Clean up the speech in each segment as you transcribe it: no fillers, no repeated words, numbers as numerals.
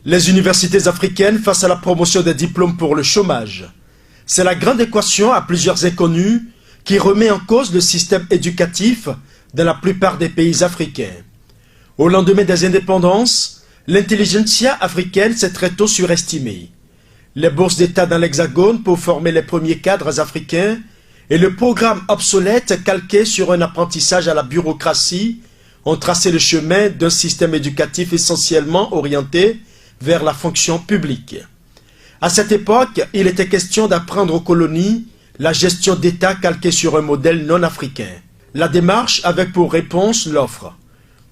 Les universités africaines face à la promotion des diplômes pour le chômage. C'est la grande équation à plusieurs inconnues qui remet en cause le système éducatif dans la plupart des pays africains. Au lendemain des indépendances, l'intelligentsia africaine s'est très tôt surestimée. Les bourses d'État dans l'Hexagone pour former les premiers cadres africains et le programme obsolète calqué sur un apprentissage à la bureaucratie ont tracé le chemin d'un système éducatif essentiellement orienté vers la fonction publique. À cette époque, il était question d'apprendre aux colonies la gestion d'État calquée sur un modèle non africain. La démarche avait pour réponse l'offre.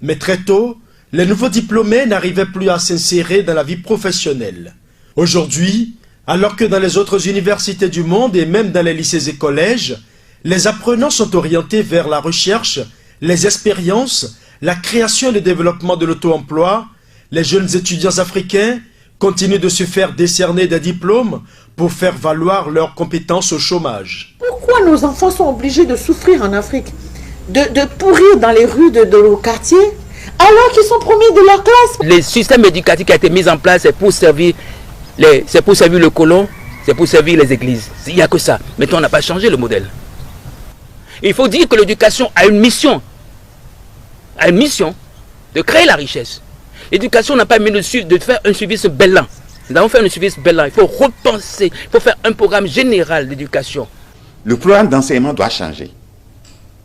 Mais très tôt, les nouveaux diplômés n'arrivaient plus à s'insérer dans la vie professionnelle. Aujourd'hui, alors que dans les autres universités du monde et même dans les lycées et collèges, les apprenants sont orientés vers la recherche, les expériences, la création et le développement de l'auto-emploi, les jeunes étudiants africains continuent de se faire décerner des diplômes pour faire valoir leurs compétences au chômage. Pourquoi nos enfants sont obligés de souffrir en Afrique, de pourrir dans les rues de nos quartiers, alors qu'ils sont promis de leur classe? Le système éducatif qui a été mis en place, c'est pour servir le colon, c'est pour servir les églises. Il n'y a que ça. Maintenant, on n'a pas changé le modèle. Il faut dire que l'éducation a une mission. A une mission de créer la richesse. L'éducation n'a pas mis de faire un service bellan. Nous avons fait un service bellan. Il faut repenser, il faut faire un programme général d'éducation. Le programme d'enseignement doit changer.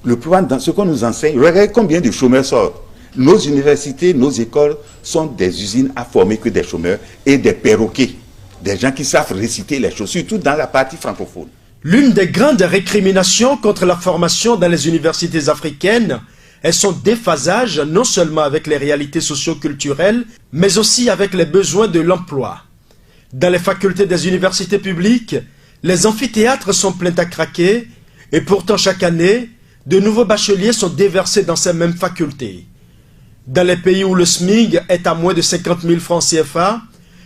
Le programme, ce qu'on nous enseigne, regardez combien de chômeurs sortent. Nos universités, nos écoles sont des usines à former que des chômeurs et des perroquets. Des gens qui savent réciter les choses, surtout dans la partie francophone. L'une des grandes récriminations contre la formation dans les universités africaines est son déphasage non seulement avec les réalités socio-culturelles, mais aussi avec les besoins de l'emploi. Dans les facultés des universités publiques, les amphithéâtres sont pleins à craquer et pourtant chaque année, de nouveaux bacheliers sont déversés dans ces mêmes facultés. Dans les pays où le SMIC est à moins de 50 000 francs CFA,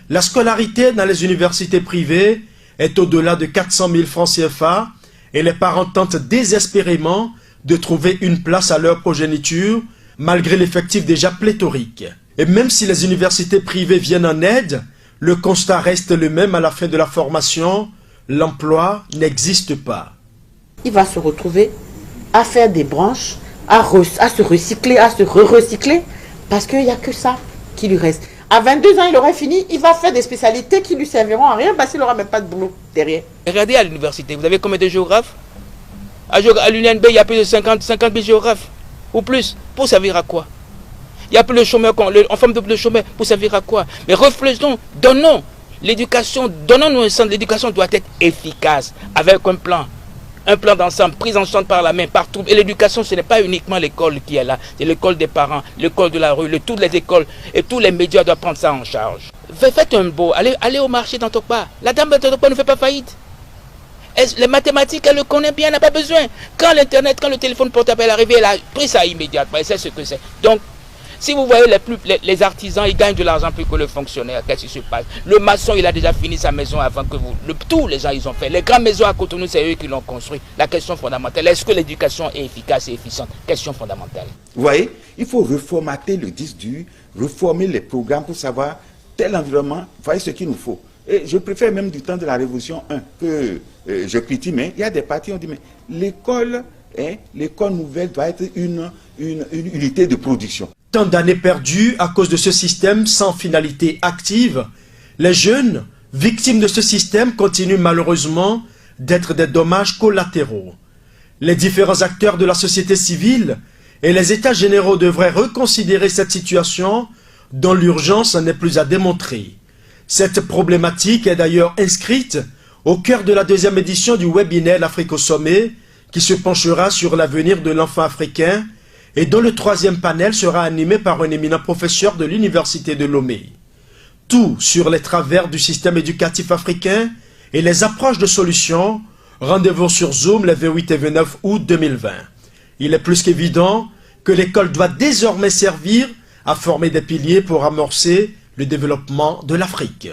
la scolarité dans les universités privées est au-delà de 400 000 francs CFA et les parents tentent désespérément de trouver une place à leur progéniture malgré l'effectif déjà pléthorique. Et même si les universités privées viennent en aide, le constat reste le même à la fin de la formation, l'emploi n'existe pas. Il va se retrouver à faire des branches, à se recycler, à se re-recycler, parce qu'il n'y a que ça qui lui reste. À 22 ans, il aurait fini, il va faire des spécialités qui ne lui serviront à rien, parce qu'il n'aura même pas de boulot derrière. Regardez à l'université, vous avez combien de géographes? À l'UNB, il y a plus de 50 000 géographes, ou plus. Pour servir à quoi? Il y a plus de chômeurs, en forme de plus de chômeurs, pour servir à quoi? Mais reflétons, donnons l'éducation, donnons-nous un sens. L'éducation doit être efficace, avec un plan d'ensemble, prise en charge par la main, partout. Et l'éducation, ce n'est pas uniquement l'école qui est là, c'est l'école des parents, l'école de la rue, toutes les écoles et tous les médias doivent prendre ça en charge. Faites un beau, allez au marché d'Antokpa. La dame d'Antokpa ne fait pas faillite. Les mathématiques, elle le connaît bien, elle n'a pas besoin. Quand l'internet, quand le téléphone portable est arrivé, elle a pris ça immédiatement, elle sait ce que c'est. Donc, si vous voyez les artisans, ils gagnent de l'argent plus que le fonctionnaire. Qu'est-ce qui se passe? Le maçon, il a déjà fini sa maison avant que vous. Tous les gens, ils ont fait. Les grandes maisons à Cotonou, c'est eux qui l'ont construit. La question fondamentale, est-ce que l'éducation est efficace et efficiente? Question fondamentale. Vous voyez, il faut reformater le disque dur, reformer les programmes pour savoir tel environnement, vous voyez ce qu'il nous faut. Et je préfère même du temps de la Révolution 1 que je critique, mais il y a des partis qui ont dit, mais l'école nouvelle doit être une unité de production. Tant d'années perdues à cause de ce système sans finalité active, les jeunes, victimes de ce système, continuent malheureusement d'être des dommages collatéraux. Les différents acteurs de la société civile et les États généraux devraient reconsidérer cette situation dont l'urgence n'est plus à démontrer. Cette problématique est d'ailleurs inscrite au cœur de la deuxième édition du webinaire L'Afrique au sommet, qui se penchera sur l'avenir de l'enfant africain et dont le troisième panel sera animé par un éminent professeur de l'université de Lomé. Tout sur les travers du système éducatif africain et les approches de solutions. Rendez-vous sur Zoom les 28 et 29 août 2020. Il est plus qu'évident que l'école doit désormais servir à former des piliers pour amorcer le développement de l'Afrique.